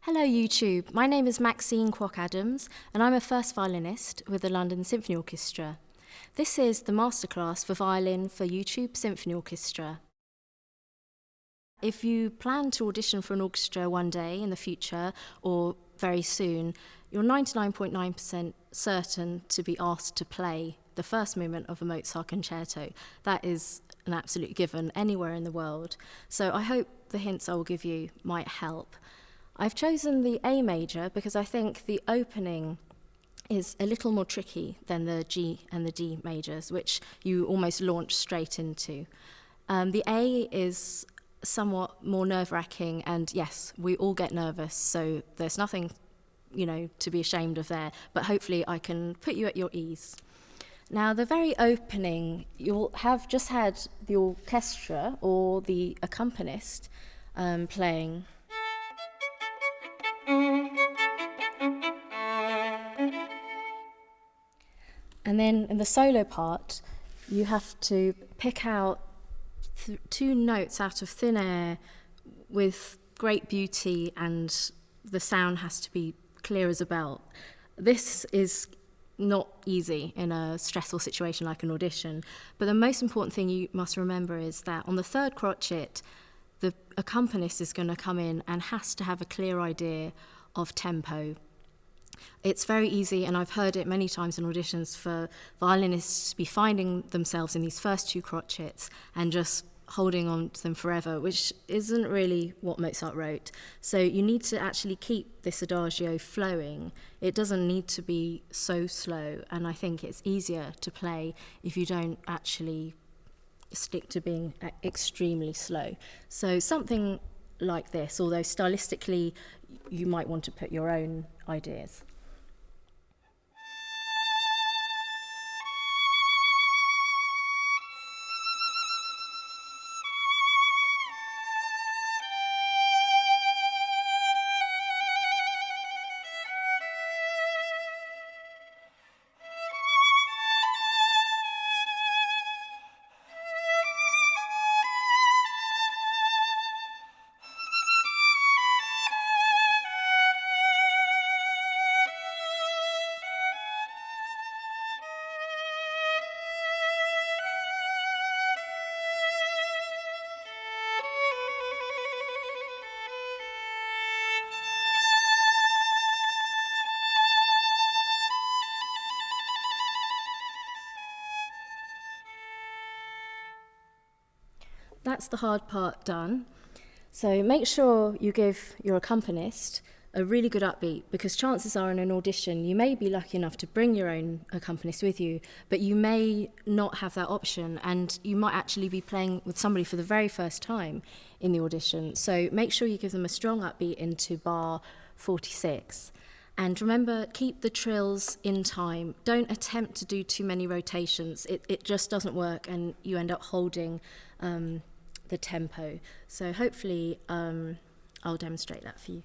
Hello YouTube, my name is Maxine Kwok-Adams and I'm a first violinist with the London Symphony Orchestra. This is the masterclass for violin for YouTube Symphony Orchestra. If you plan to audition for an orchestra one day in the future or very soon, you're 99.9% certain to be asked to play the first movement of a Mozart concerto. That is an absolute given anywhere in the world. So I hope the hints I will give you might help. I've chosen the A major because I think the opening is a little more tricky than the G and the D majors, which you almost launch straight into. The A is somewhat more nerve-wracking, and yes, we all get nervous, so there's nothing, to be ashamed of there, but hopefully I can put you at your ease. Now, the very opening, you'll have just had the orchestra or the accompanist playing. And then in the solo part, you have to pick out two notes out of thin air with great beauty, and the sound has to be clear as a bell. This is not easy in a stressful situation like an audition, but the most important thing you must remember is that on the third crotchet, the accompanist is going to come in and has to have a clear idea of tempo. It's very easy, and I've heard it many times in auditions, for violinists to be finding themselves in these first two crotchets and just holding on to them forever, which isn't really what Mozart wrote. So you need to actually keep this adagio flowing. It doesn't need to be so slow, and I think it's easier to play if you don't actually stick to being extremely slow. So something like this, although stylistically you might want to put your own ideas. That's the hard part done. So make sure you give your accompanist a really good upbeat, because chances are in an audition you may be lucky enough to bring your own accompanist with you, but you may not have that option, and you might actually be playing with somebody for the very first time in the audition. So make sure you give them a strong upbeat into bar 46. And remember, keep the trills in time. Don't attempt to do too many rotations. It just doesn't work, and you end up holding the tempo. So hopefully I'll demonstrate that for you.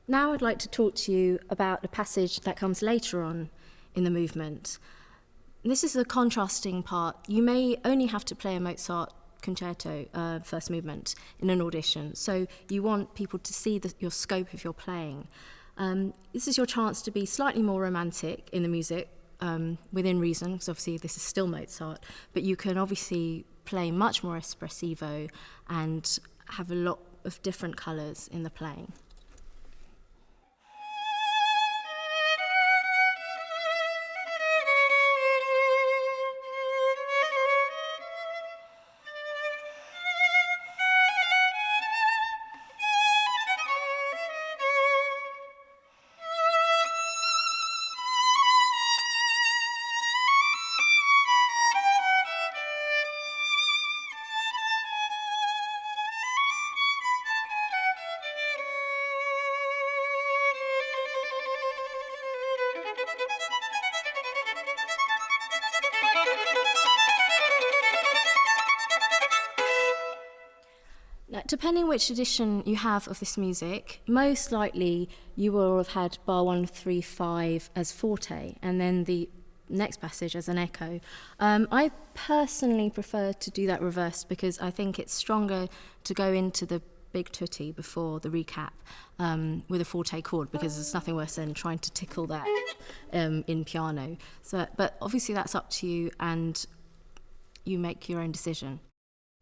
Now I'd like to talk to you about the passage that comes later on in the movement. This is the contrasting part. You may only have to play a Mozart concerto, first movement, in an audition, so you want people to see your scope of your playing. This is your chance to be slightly more romantic in the music, within reason, because obviously this is still Mozart, but you can obviously play much more espressivo and have a lot of different colours in the playing. Depending which edition you have of this music, most likely you will have had bar 135 as forte and then the next passage as an echo. I personally prefer to do that reversed because I think it's stronger to go into the big tutti before the recap with a forte chord, because there's nothing worse than trying to tickle that in piano. So, but obviously that's up to you and you make your own decision.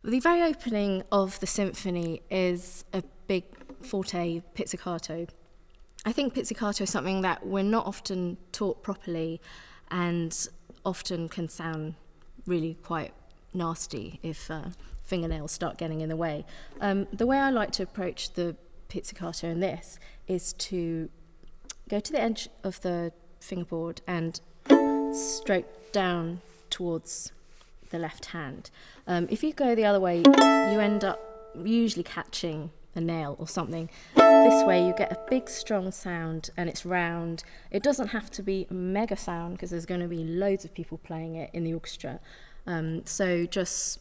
The very opening of the symphony is a big forte pizzicato. I think pizzicato is something that we're not often taught properly and often can sound really quite nasty if fingernails start getting in the way. The way I like to approach the pizzicato in this is to go to the edge of the fingerboard and stroke down towards the left hand. If you go the other way, you end up usually catching a nail or something. This way you get a big strong sound and it's round. It doesn't have to be a mega sound because there's going to be loads of people playing it in the orchestra. So just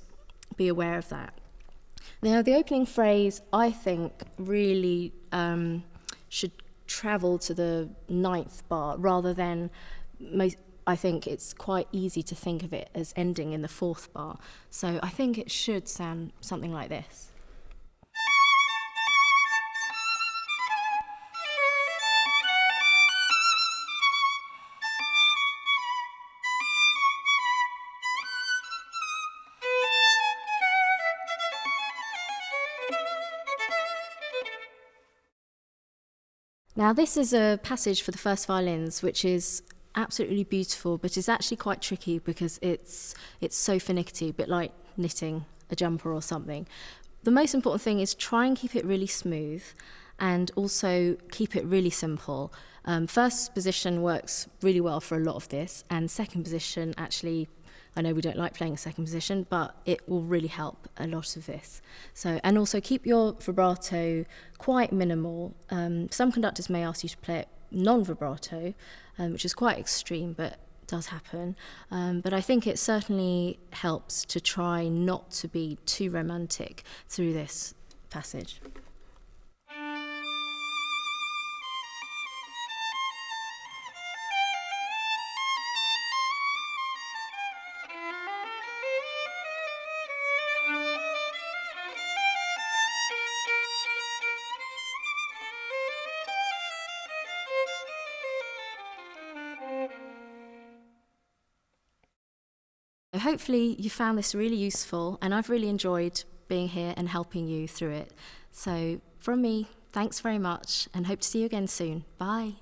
be aware of that. Now the opening phrase I think really should travel to the 9th bar rather than I think it's quite easy to think of it as ending in the 4th bar. So I think it should sound something like this. Now this is a passage for the first violins, which is absolutely beautiful, but it's actually quite tricky because it's so finicky, a bit like knitting a jumper or something. The most important thing is try and keep it really smooth and also keep it really simple. First position works really well for a lot of this, and second position actually, I know we don't like playing a second position, but it will really help a lot of this. So, and also keep your vibrato quite minimal. Some conductors may ask you to play it non-vibrato, which is quite extreme, but does happen. But I think it certainly helps to try not to be too romantic through this passage. Hopefully you found this really useful, and I've really enjoyed being here and helping you through it. So from me, thanks very much and hope to see you again soon. Bye.